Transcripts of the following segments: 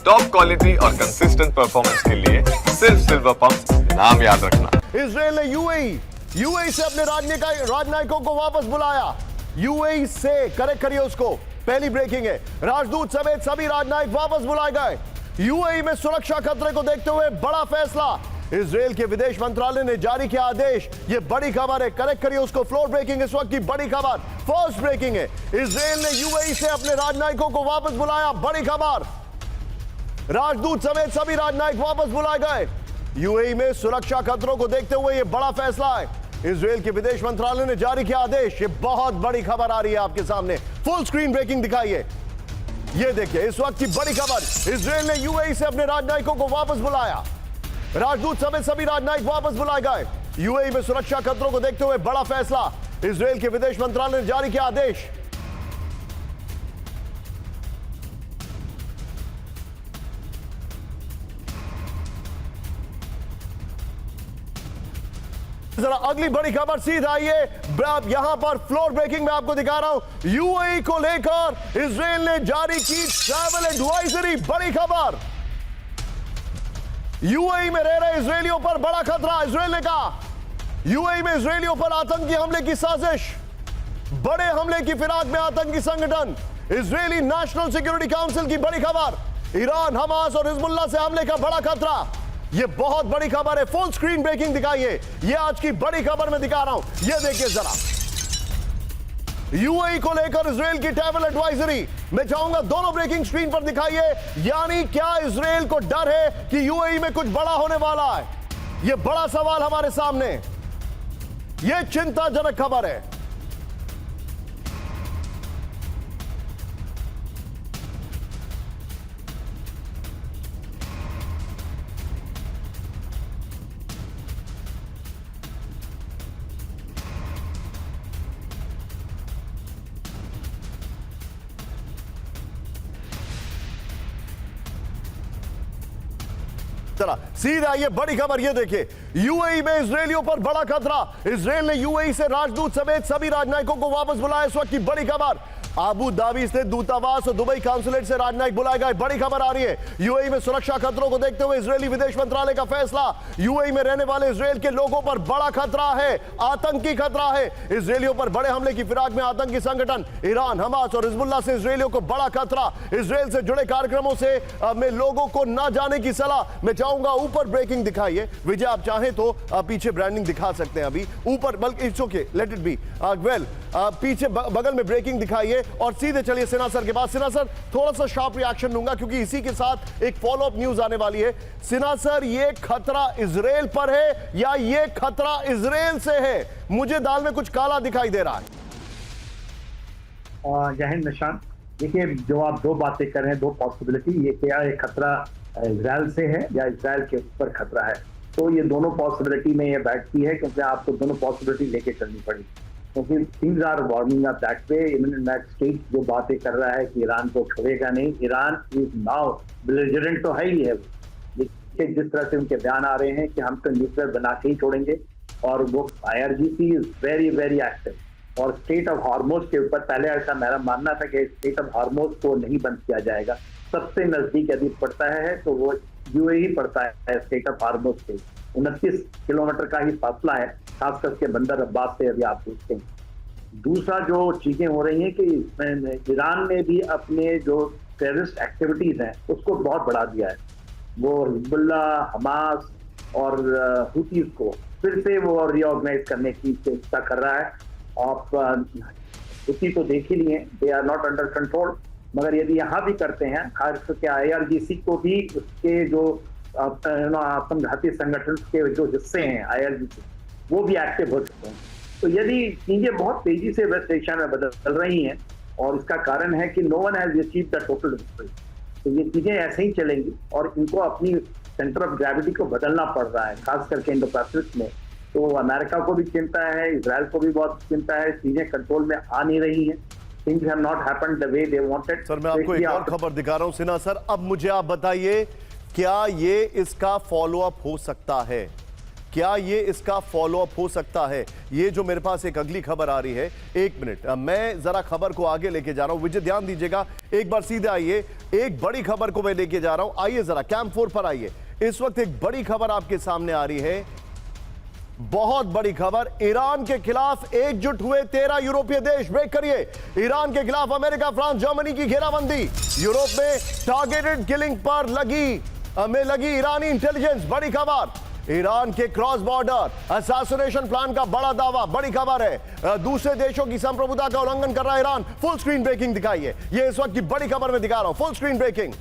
Top quality और consistent performance के लिए सिर्फ सिल्वर पंप नाम याद रखना। इजराइल ने यूएई से अपने राजनयिकों को वापस बुलाया। यूएई से करेक्ट करिए उसको, पहली ब्रेकिंग है। राजदूत समेत सभी राजनयिक वापस बुलाए गए। यूएई में सुरक्षा खतरे को देखते हुए बड़ा फैसला। इजराइल के विदेश मंत्रालय ने जारी किया आदेश। यह बड़ी खबर है, करेक्ट करिए उसको, फ्लोर ब्रेकिंग इस वक्त की बड़ी खबर, फर्स्ट ब्रेकिंग है। इजराइल ने यूएई से अपने राजनयिकों को वापस बुलाया, बड़ी खबर। राजदूत समेत सभी राजनयिक वापस बुलाए गए। यूएई में सुरक्षा खतरों को देखते हुए यह बड़ा फैसला है। इजराइल के विदेश मंत्रालय ने जारी किया आदेश। ये बहुत बड़ी खबर आ रही है आपके सामने, फुल स्क्रीन ब्रेकिंग दिखाइए। ये देखिए इस वक्त की बड़ी खबर, इजराइल ने यूएई से अपने राजनयिकों को वापस बुलाया। राजदूत समेत सभी राजनयिक वापस बुलाए गए। यूएई में सुरक्षा खतरों को देखते हुए बड़ा फैसला। इजराइल के विदेश मंत्रालय ने जारी किया आदेश। जरा अगली बड़ी खबर सीधा आइए, यहां पर फ्लोर ब्रेकिंग में आपको दिखा रहा हूं। यूएई को लेकर इजराइल ने जारी की ट्रैवल एडवाइजरी, बड़ी खबर। यूएई में रह रहे इजरायलियों पर बड़ा खतरा। इजराइल ने कहा यूएई में इजरायलियों पर आतंकी हमले की साजिश, बड़े हमले की फिराक में आतंकी संगठन। इजरायली नेशनल सिक्योरिटी काउंसिल की बड़ी खबर, ईरान, हमास और हिजबुल्लाह से हमले का बड़ा खतरा। यह बहुत बड़ी खबर है, फुल स्क्रीन ब्रेकिंग दिखाइए। यह आज की बड़ी खबर मैं दिखा रहा हूं, यह देखिए जरा। यूएई को लेकर इजराइल की ट्रैवल एडवाइजरी, मैं चाहूंगा दोनों ब्रेकिंग स्क्रीन पर दिखाइए। यानी क्या इजराइल को डर है कि यूएई में कुछ बड़ा होने वाला है? यह बड़ा सवाल हमारे सामने, यह चिंताजनक खबर है। सीधा ये बड़ी खबर, ये देखिए यूएई में इजरायलियों पर बड़ा खतरा। इजराइल ने यूएई से राजदूत समेत सभी राजनयिकों को वापस बुलाया। इस वक्त की बड़ी खबर, अबू धाबी स्थित दूतावास और दुबई काउंसुलेट से राजनयिक बुलाए गए, बड़ी खबर आ रही है। यूएई में सुरक्षा खतरों को देखते हुए इजरायली विदेश मंत्रालय का फैसला। यूएई में रहने वाले इजराइल के लोगों पर बड़ा खतरा है, आतंकी खतरा है। इजरायलियों पर बड़े हमले की फिराक में आतंकी संगठन ईरान, हमास और हिजबुल्लाह से इजरायलियों को बड़ा खतरा। इजराइल से जुड़े कार्यक्रमों से में लोगों को न जाने की सलाह। मैं चाहूंगा ऊपर ब्रेकिंग दिखाइए विजय, आप चाहें तो पीछे ब्रांडिंग दिखा सकते हैं अभी ऊपर, बल्कि it's okay, let it be well. पीछे बगल में ब्रेकिंग दिखाइए और सीधे चलिए सिन्हा सर के पास। सिन्हा सर, थोड़ा सा शार्प रिएक्शन दूंगा क्योंकि इसी के साथ एक फॉलो अप न्यूज आने वाली है। सिन्हा सर, ये खतरा इजराइल पर है या ये खतरा इजराइल से है? मुझे दाल में कुछ काला दिखाई दे रहा है। जय हिंद निशान, देखिए जो आप दो बातें कर रहे हैं, दो पॉसिबिलिटी, ये क्या है, खतरा इजराइल से है या इजराइल के ऊपर खतरा है। तो ये दोनों पॉसिबिलिटी में ये बैठती है क्योंकि आपको दोनों पॉसिबिलिटी लेके चलनी पड़ी, क्योंकि things are warming up that way. United States जो बातें कर रहा है कि ईरान को छोड़ेगा नहीं, ईरान इज नाउ बेलिजरेंट तो है ही है। लेकिन जिस तरह से उनके बयान आ रहे हैं कि हम तो न्यूक्लियर बना के ही छोड़ेंगे, और वो IRGC is very very active. और स्टेट ऑफ हार्मोज के ऊपर पहले ऐसा मेरा मानना था कि स्टेट ऑफ हार्मोज को नहीं बंद किया जाएगा। सबसे नजदीक यदि पड़ता है तो वो यूएई पड़ता है स्टेट ऑफ हार्मोज से। 29 किलोमीटर का ही फासला है, खास करके बंदर अब्बास से यदि आप पूछते हैं। दूसरा जो चीजें हो रही हैं कि ईरान ने भी अपने जो टेररिस्ट एक्टिविटीज हैं उसको बहुत बढ़ा दिया है। वो हिजबुल्लाह, हमास और हुतीज को फिर से वो रीऑर्गेनाइज करने की चेष्टा कर रहा है। आप हुती तो देख ही लिए, they are not under control, मगर यदि यहाँ भी करते हैं, खास करके IRGC को भी उसके जो आत्मघाती संगठन के जो हिस्से हैं IRGC, वो भी एक्टिव हो सकते हैं। तो यदि चीजें बहुत तेजी से वेस्ट एशिया में बदल रही हैं, और इसका कारण है कि no one has achieved the total victory, तो ये चीजें ऐसे ही चलेंगी और इनको अपनी सेंटर ऑफ ग्रेविटी को बदलना पड़ रहा है, खास करके इंडो पैसिफिक में। तो अमेरिका को भी चिंता है, इजराइल को भी बहुत चिंता है, चीजें कंट्रोल में आ नहीं रही हैं। Things have not happened the way they wanted. Sir, मैं आपको एक और खबर दिखा रहा हूं सिन्हा सर। अब मुझे आप बताइए, क्या ये इसका फॉलो अप हो सकता है? क्या ये इसका फॉलोअप हो सकता है? ये जो मेरे पास एक अगली खबर आ रही है, एक मिनट, मैं जरा खबर को आगे लेके जा रहा हूं। विजय ध्यान दीजिएगा, एक बार सीधे आइए। एक बड़ी खबर को मैं लेके जा रहा हूं। आइए जरा कैंप 4 पर आइए। इस वक्त एक बड़ी खबर आपके सामने आ रही है, बहुत बड़ी खबर। ईरान के खिलाफ एकजुट हुए 13 यूरोपीय देश। ब्रेक करिए। ईरान के खिलाफ अमेरिका, फ्रांस, जर्मनी की घेराबंदी। यूरोप में टारगेटेड किलिंग पर लगी ईरानी इंटेलिजेंस। बड़ी खबर। ईरान के क्रॉस बॉर्डर असैसिनेशन प्लान का बड़ा दावा। बड़ी खबर है। दूसरे देशों की संप्रभुता का उल्लंघन कर रहा है ईरान। फुल स्क्रीन ब्रेकिंग दिखाइए। यह इस वक्त की बड़ी खबर में दिखा रहा हूं। Full screen breaking.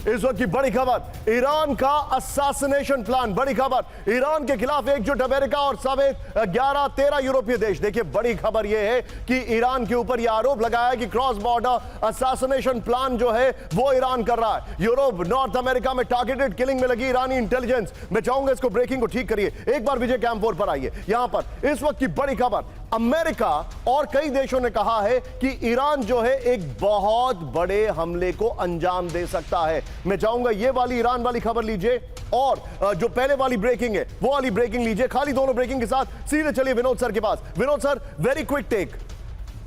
इस वक्त की बड़ी खबर, ईरान का असैसिनेशन प्लान। बड़ी खबर, ईरान के खिलाफ एकजुट अमेरिका और समेत 13 यूरोपीय देश। देखिए बड़ी खबर यह है कि ईरान के ऊपर यह आरोप लगाया कि क्रॉस बॉर्डर असैसिनेशन प्लान जो है वो ईरान कर रहा है। यूरोप, नॉर्थ अमेरिका में टारगेटेड किलिंग में लगी ईरानी इंटेलिजेंस। मैं चाहूंगा इसको ब्रेकिंग को ठीक करिए। एक बार विजय कैंप 4 पर आइए। यहां पर इस वक्त की बड़ी खबर, अमेरिका और कई देशों ने कहा है कि ईरान जो है एक बहुत बड़े हमले को अंजाम दे सकता है। मैं चाहूंगा ये वाली ईरान वाली खबर लीजिए और जो पहले वाली ब्रेकिंग है वो वाली ब्रेकिंग लीजिए। खाली दोनों ब्रेकिंग के साथ सीधे चलिए विनोद सर के पास। Vinod sir, very quick take.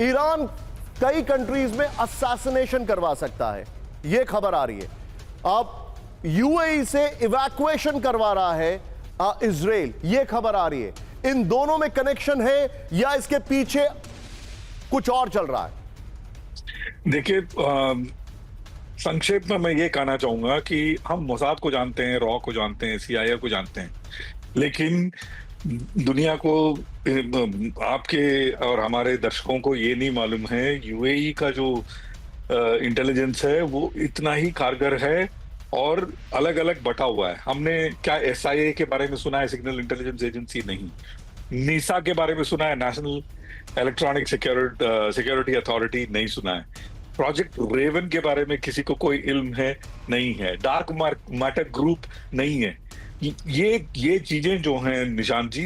Iran कई कंट्रीज में असैसिनेशन करवा सकता है, यह खबर आ रही है। अब यूएई से इवैक्यूएशन करवा रहा है इजराइल, यह खबर आ रही है। इन दोनों में कनेक्शन है या इसके पीछे कुछ और चल रहा है? देखिए, संक्षेप में मैं ये कहना चाहूंगा कि हम मोसाद को जानते हैं, रॉ को जानते हैं, CIA को जानते हैं, लेकिन दुनिया को, आपके और हमारे दर्शकों को ये नहीं मालूम है यूएई का जो इंटेलिजेंस है वो इतना ही कारगर है और अलग अलग बटा हुआ है। हमने क्या SIA के बारे में सुना है, सिग्नल इंटेलिजेंस एजेंसी? नहीं। नीसा के बारे में सुना है, नेशनल इलेक्ट्रॉनिक सिक्योरिटी अथॉरिटी? नहीं सुना है। प्रोजेक्ट रेवन के बारे में किसी को कोई इल्म है? नहीं है। डार्क मैटर ग्रुप नहीं है। ये चीजें जो हैं निशान जी,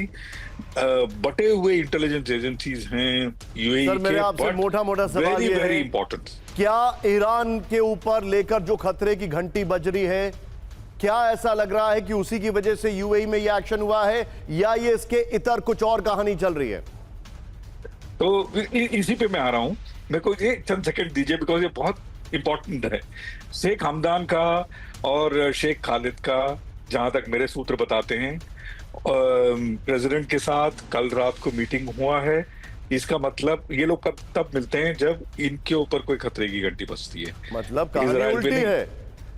बटे हुए इंटेलिजेंस एजेंसीज हैं यूएई के। मेरे आपसे मोटा सवाल ये वेरी है, इंपॉर्टेंट, क्या ईरान के ऊपर लेकर जो खतरे की घंटी बज रही है, क्या ऐसा लग रहा है कि उसी की वजह से यूएई में यह एक्शन हुआ है या ये इसके इतर कुछ और कहानी चल रही है? तो इसी पे मैं आ रहा हूं। मेरे को ये चंद सेकंड दीजिए, बिकॉज ये बहुत इंपॉर्टेंट है। शेख हमदान का और शेख खालिद का, जहां तक मेरे सूत्र बताते हैं, प्रेसिडेंट के साथ कल रात को मीटिंग हुआ है। इसका मतलब ये लोग कब तब मिलते हैं जब इनके ऊपर कोई खतरे की घंटी बजती है। मतलब कहानी उल्टी है।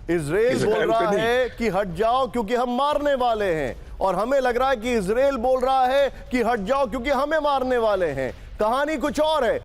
इजराइल बोल रहा है कि हट जाओ क्योंकि हम मारने वाले हैं, और हमें लग रहा है कि इजराइल बोल रहा है कि हट जाओ क्योंकि हमें मारने वाले हैं। कहानी कुछ और है।